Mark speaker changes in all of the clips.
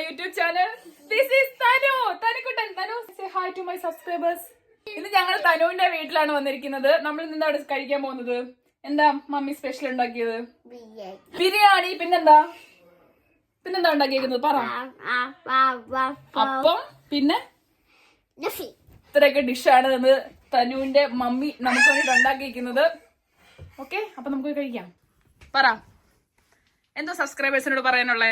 Speaker 1: my YouTube channel. This is Tanu. Tanikutan. Tanu, say hi to my subscribers. ഇന്ന് ഞങ്ങൾ തനുവിന്റെ വീട്ടിലാണ് വന്നിരിക്കുന്നത്. നമ്മൾ ഇന്ന് എന്താണ് കഴിക്കാൻ പോകുന്നത്? എന്താ മമ്മി സ്പെഷ്യൽ ഉണ്ടാക്കിയത്? ബിരിയാണി. പിന്നെന്താ ഉണ്ടാക്കിയിരിക്കുന്നത്? പറ. അപ്പം പിന്നെ ഇത്രയൊക്കെ ഡിഷാണ് ഇന്ന് തനുവിന്റെ മമ്മി നമുക്ക് വേണ്ടിട്ട് ഉണ്ടാക്കിയിരിക്കുന്നത്. ഓക്കെ, അപ്പൊ നമുക്ക് കഴിക്കാം. പറ, എന്തോ സബ്സ്ക്രൈബേഴ്സിനോട് പറയാനുള്ളേ?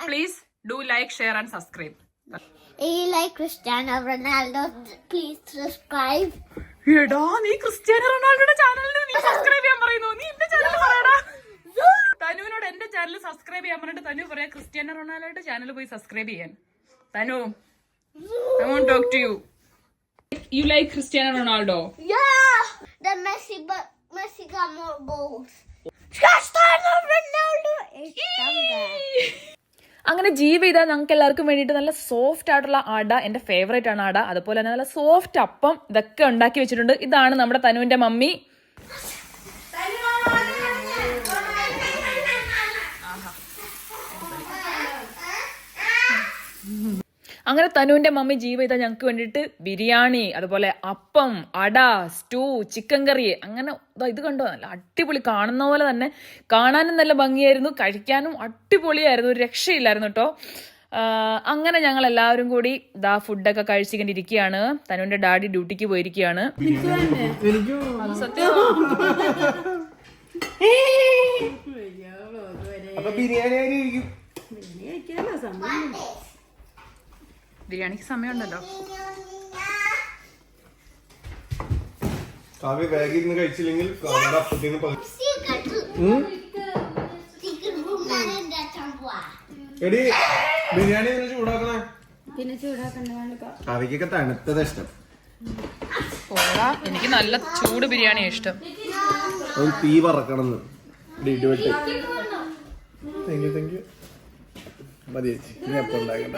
Speaker 1: Please do like, share and subscribe.
Speaker 2: If you like Cristiano Ronaldo, please subscribe.
Speaker 1: എടാ, നീ ക്രിസ്ത്യാനോ റൊണാൾഡോയുടെ ചാനലിൽ നീ സബ്സ്ക്രൈബ് ചെയ്യാൻ പറയുന്നു. നീ എന്റെ ചാനൽ പറയടാ. തനുവിനോട് എന്റെ ചാനൽ സബ്സ്ക്രൈബ് ചെയ്യാൻ പറഞ്ഞിട്ട് തനു പറയാ ക്രിസ്ത്യാനോ റൊണാൾഡോയുടെ ചാനൽ പോയി സബ്സ്ക്രൈബ് ചെയ്യാൻ. തനു, I want to talk to you. You like Cristiano Ronaldo?
Speaker 2: Yeah, the Messi got more goals. Cristiano Ronaldo is stronger.
Speaker 1: അങ്ങനെ ജീവിത ഞങ്ങൾക്ക് എല്ലാവർക്കും വേണ്ടിയിട്ട് നല്ല സോഫ്റ്റ് ആയിട്ടുള്ള അട, എന്റെ ഫേവറേറ്റ് ആണ് അട. അതുപോലെ തന്നെ നല്ല സോഫ്റ്റ് അപ്പം ഇതൊക്കെ ഉണ്ടാക്കി വെച്ചിട്ടുണ്ട്. ഇതാണ് നമ്മുടെ തനുവിന്റെ മമ്മി. അങ്ങനെ തനുവിന്റെ മമ്മി ജീവിത ഞങ്ങൾക്ക് വേണ്ടിയിട്ട് ബിരിയാണി, അതുപോലെ അപ്പം, അട, സ്റ്റൂ, ചിക്കൻ കറി, അങ്ങനെ ഇത് കണ്ടോ, നല്ല അടിപൊളി. കാണുന്ന പോലെ തന്നെ കാണാനും നല്ല ഭംഗിയായിരുന്നു, കഴിക്കാനും അടിപൊളിയായിരുന്നു, ഒരു രക്ഷയില്ലായിരുന്നു കേട്ടോ. അങ്ങനെ ഞങ്ങൾ എല്ലാവരും കൂടി ഇതാ ഫുഡൊക്കെ കഴിച്ചിരിക്കുകയാണ്. തനുവിന്റെ ഡാഡി ഡ്യൂട്ടിക്ക് പോയിരിക്കുകയാണ്. സത്യം ബിരിയാണിക്ക് സമയമുണ്ടല്ലോ.
Speaker 3: കഴിച്ചില്ലെങ്കിൽ ബിരിയാണി ചൂടാക്കണേ. കവിക്കൊക്കെ തണുത്തത് ഇഷ്ടം.
Speaker 1: എനിക്ക് നല്ല ചൂട് ബിരിയാണി ഇഷ്ടം.
Speaker 3: തീ പറക്കണം. മതി ചേച്ചി, ഇനി എപ്പോ ഉണ്ടാക്കണ്ട.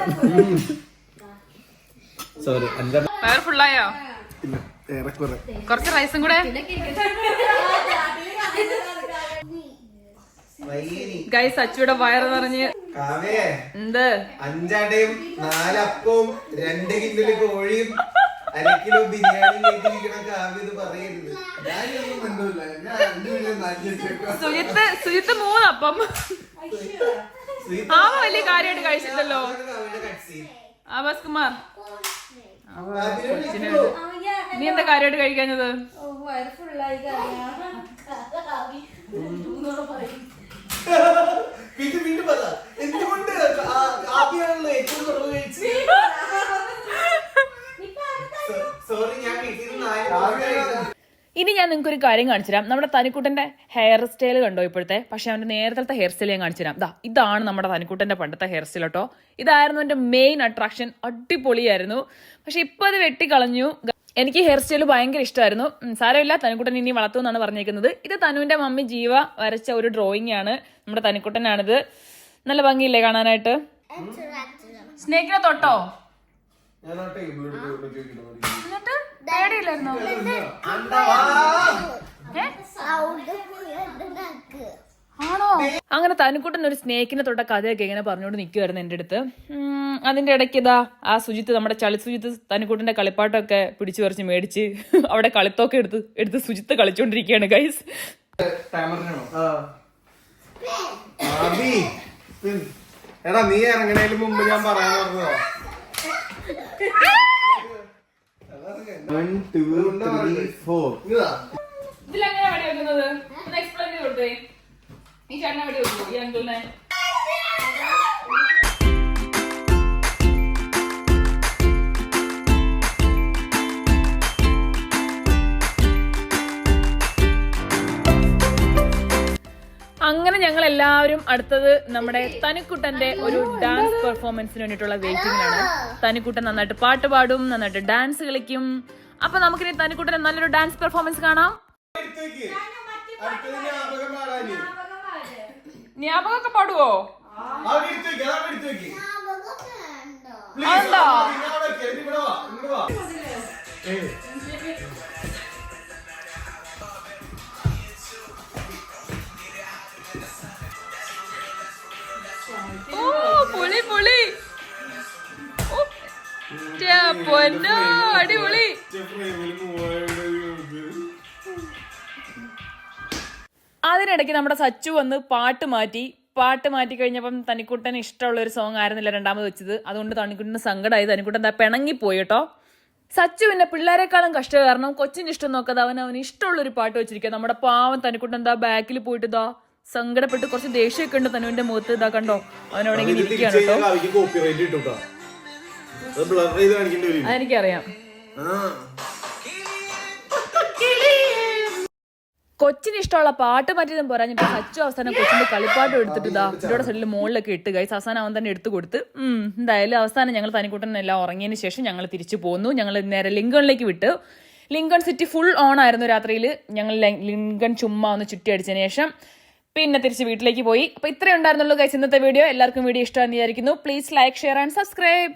Speaker 3: സോറി,
Speaker 1: വയർ ഫുള്ളായോ?
Speaker 3: ഏറെക്കുറെ.
Speaker 1: കുറച്ച് റൈസും കൂടെ. ഗൈസ്, അച്ചുവിടെ വയറ് നിറഞ്ഞ് എന്ത്
Speaker 3: 5 അടയും 4 അപ്പവും 2 കിലോ കോഴിയും 1 കിലോ ബിരിയാണി പറയരുത്.
Speaker 1: സുജിത്ത് 3 അപ്പം. ആ വലിയ കാര്യമായിട്ട് കഴിച്ചില്ലല്ലോ ആവാസ് കുമാർ. നീ എന്താ കാര്യമായിട്ട് കഴിക്കാഞ്ഞത്? ഇനി ഞാൻ നിങ്ങൾക്ക് ഒരു കാര്യം കാണിച്ചുതരാം. നമ്മുടെ തനിക്കുട്ടന്റെ ഹെയർ സ്റ്റൈൽ കണ്ടോ ഇപ്പോഴത്തെ? പക്ഷെ അവന്റെ നേരത്തെ ഹെയർ സ്റ്റൈൽ ഞാൻ കാണിച്ചുതരാം. ഇതാണ് നമ്മുടെ തനിക്കുട്ടന്റെ പണ്ടത്തെ ഹെയർ സ്റ്റൈൽ കേട്ടോ. ഇതായിരുന്നു എന്റെ മെയിൻ അട്രാക്ഷൻ. അടിപൊളിയായിരുന്നു. പക്ഷെ ഇപ്പൊ അത് വെട്ടിക്കളഞ്ഞു. എനിക്ക് ഹെയർ സ്റ്റൈൽ ഭയങ്കര ഇഷ്ടമായിരുന്നു. സാരമില്ല, തനിക്കുട്ടൻ ഇനി വളർത്തുമെന്നാണ് പറഞ്ഞേക്കുന്നത്. ഇത് തനുവിന്റെ മമ്മി ജീവ വരച്ച ഒരു ഡ്രോയിങ് ആണ്. നമ്മുടെ തനിക്കുട്ടനാണിത്. നല്ല ഭംഗിയില്ലേ കാണാനായിട്ട്? സ്നേക്കിനെ തൊട്ടോ? എന്നിട്ട് പേടിയില്ലായിരുന്നോ? ആണോ? അങ്ങനെ തനിക്കുട്ടൻ ഒരു സ്നേക്കിനെ തൊട്ട കഥയൊക്കെ ഇങ്ങനെ പറഞ്ഞുകൊണ്ട് നിൽക്കുമായിരുന്നു എൻ്റെ അടുത്ത്. അതിന്റെ ഇടയ്ക്ക് ഇതാ ആ സുജിത്ത്, നമ്മുടെ സുജിത്ത് തനിക്കുട്ടന്റെ കളിപ്പാട്ടൊക്കെ പിടിച്ചു പറിച്ച് മേടിച്ച് അവിടെ കളിത്തൊക്കെ എടുത്ത് സുജിത്ത് കളിച്ചോണ്ടിരിക്കുകയാണ് ഗൈസ്.
Speaker 3: എടാ, നീ ഇറങ്ങണേലും മുമ്പ് ഞാൻ പറയാൻ പറഞ്ഞോ. 1 2 3 4.
Speaker 1: ഇതിലെങ്ങനെ വെടി വെക്കുന്നത്? ഒന്ന് എക്സ്പ്ലെയിൻ ചെയ്ത് കൊടുത്തേ. ഈ ചേട്ടനെ വെടി വെക്കുമോ ഈ അങ്കിളിനെ? അങ്ങനെ ഞങ്ങൾ എല്ലാവരും അടുത്തത് നമ്മുടെ തനിക്കുട്ടന്റെ ഒരു ഡാൻസ് പെർഫോമൻസിന് വേണ്ടിയിട്ടുള്ള വെയിറ്റിംഗിലാണ്. തനിക്കുട്ടൻ നന്നായിട്ട് പാട്ട് പാടും, നന്നായിട്ട് ഡാൻസ് കളിക്കും. അപ്പൊ നമുക്കിനി തനിക്കുട്ടന്റെ നല്ലൊരു ഡാൻസ് പെർഫോമൻസ് കാണാം. ജ്ഞാപകമൊക്കെ പാടുവോ? അതെന്താ? പൊളി പൊളി. പൊന്നോ അടിപൊളി. അതിനിടയ്ക്ക് നമ്മുടെ സച്ചു വന്ന് പാട്ട് മാറ്റി കഴിഞ്ഞപ്പം തനിക്കുട്ടന് ഇഷ്ടമുള്ള ഒരു സോങ് ആയിരുന്നില്ല രണ്ടാമത് വെച്ചത്. അതുകൊണ്ട് തനിക്കുട്ടന് സങ്കടമായി. തനിക്കുട്ടൻ എന്താ പിണങ്ങിപ്പോയി കേട്ടോ. സച്ചു പിന്നെ പിള്ളേരെക്കാളും കഷ്ട കാരണം കൊച്ചിന് ഇഷ്ടം നോക്കാതെ അവന് ഇഷ്ടമുള്ളൊരു പാട്ട് വെച്ചിരിക്കുക. നമ്മുടെ പാവം തനിക്കുട്ടൻ എന്താ ബാക്കിൽ പോയിട്ട് ഇതാ സങ്കടപ്പെട്ട് കുറച്ച് ദേഷ്യമൊക്കെ ഉണ്ട് തനുവിന്റെ മുഖത്ത്. ഇതാ കണ്ടോ അവനവിടെ ഇങ്ങനെ ഇരിക്കുകയാണ് കേട്ടോ. അതെനിക്കറിയാം. കൊച്ചിന് ഇഷ്ടമുള്ള പാട്ട് മാറ്റിയതും പോരാഞ്ഞിട്ട് സച്ചു അവസാനം കൊച്ചിന്റെ കളിപ്പാട്ട് എടുത്തിട്ട് ഇതാ ഇവിടെ സൈഡിൽ മുകളിലൊക്കെ ഇട്ട് ഗൈസ്. അവസാനം അവൻ തന്നെ എടുത്തു കൊടുത്ത്. എന്തായാലും അവസാനം ഞങ്ങൾ തനിക്കുട്ടനെല്ലാം ഉറങ്ങിയതിന് ശേഷം ഞങ്ങൾ തിരിച്ചു പോന്നു. ഞങ്ങൾ നേരെ ലിങ്കണിലേക്ക് വിട്ടു. ലിങ്കൺ സിറ്റി ഫുൾ ഓൺ ആയിരുന്നു രാത്രിയിൽ. ഞങ്ങൾ ലിങ്കൺ ചുമ്മാ ഒന്ന് ചുറ്റി അടിച്ചതിന് ശേഷം പിന്നെ തിരിച്ച് വീട്ടിലേക്ക് പോയി. അപ്പൊ ഇത്രയും ഉണ്ടായിരുന്നുള്ളൂ ഗൈസ് ഇന്നത്തെ വീഡിയോ. എല്ലാവർക്കും വീഡിയോ ഇഷ്ടമാണെന്ന് വിചാരിക്കുന്നു. Please like, share and subscribe.